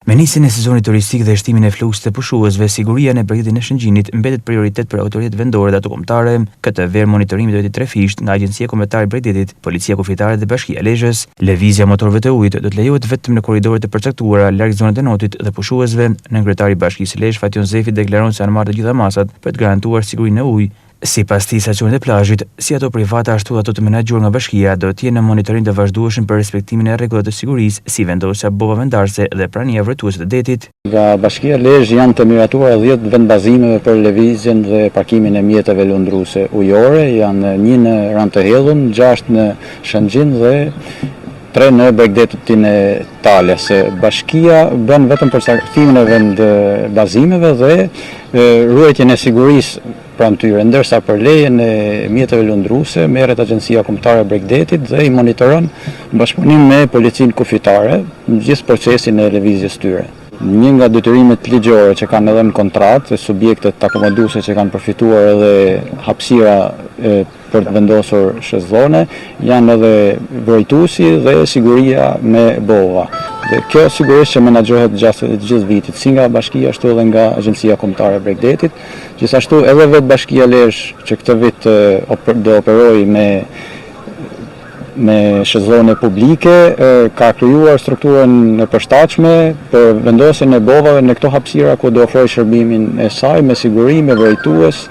Me nisjen e sezonit turistik dhe shtimin e fluksit të pushuesve, siguria në bregdetin e Shëngjinit mbetet prioritet për autoritetet vendore dhe ato kombëtare. Këtë verë monitorimi do të jetë trefisht nga Agjencia Kombëtare e Bregdetit, Policia Kufitare dhe Bashkia e Lezhës. Lëvizja motorëve të ujit do të lejohet vetëm në korridoret e përcaktuara larg zonave të notit dhe pushuesve. Nënkryetari i Bashkisë së Lezhë, Fatjon Zefi, deklaron se janë marrë të gjitha masat për të garantuar sigurinë e ujit. Sipas tij, stacionet e plazhit, si ato private ashtu ato të menaxhuar nga bashkia, do të jenë në monitorim të vazhdueshëm për respektimin e rregullave të sigurisë, si vendosja bova vendarse dhe prania vërtetuese të detit. Nga Bashkia e Lezhë janë të miratuar 10 vendbazimeve për lëvizjen dhe parkimin e mjeteve lundruese ujore, janë 1 në Ran të Hedhun, 6 në Shëngjin dhe 3 në Bregdetin e Talës. Bashkia bën vetëm përcaktimin e vendbazimeve dhe ruajtjen e sigurisë pranë tyre, ndërsa për lejen e mjeteve lundruese merret Agjencia Kombëtare e Bregdetit dhe i monitoron në bashkëpunim me Policinë Kufitare në gjithë procesin e lëvizjes tyre. Një nga detyrimet ligjore që kanë edhe në kontratë, subjektet akomoduese që kanë përfituar edhe hapësira për të vendosur shezllone, janë edhe vrojtuesi dhe siguria me bova. Dhe kjo sigurisht që menaxhohet gjatë gjithë vitit, si nga bashkia ashtu edhe nga Agjencia Kombëtare e Bregdetit. Gjithashtu edhe vetë Bashkia e Lezhë që këtë vit do operojë me shezllone publike, ka krijuar strukturën e përshtatshme për vendosjen e bovave në këto hapësira ku do ofrojë shërbimin e saj me siguri, me vrojtues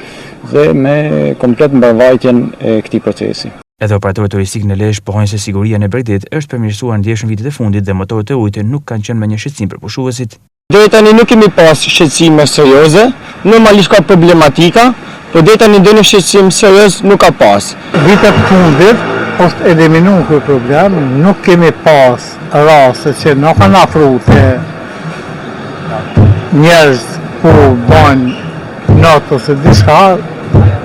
dhe me komplet mbarvajtjen e këtij procesi. Edhe operatorët turistik në Lezhë pohojnë se siguria në Bregdet është përmirësuar ndjeshëm vitet e fundit dhe motorët e ujit nuk kanë qenë me një shqetësim për pushuesit. Deri tani nuk kemi pas shqetësime serioze, normalisht ka problematika, por deri tani ndonjë shqetësim serioz nuk ka pas. Vitet fundit është eliminuar ky problem, nuk kemi pas raste që nuk kanë afruar të njerëz ku bojnë not ose diçka,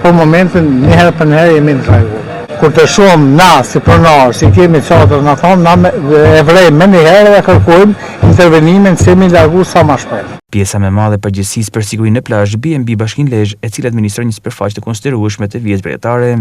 për momentin njëherë për njëherë jemi në rregull. Kur të shumë na si pronar, si kemi çadër na thonë, na e vrejmë me njëherë dhe kërkojmë intervenimin se mi largu sa më shpejt. Pjesa më e madhe e përgjegjësisë për sigurinë në plazh bie mbi Bashkinë Lezhë, e cila administron një sipërfaqe të konsiderueshme të vijës bregdetare.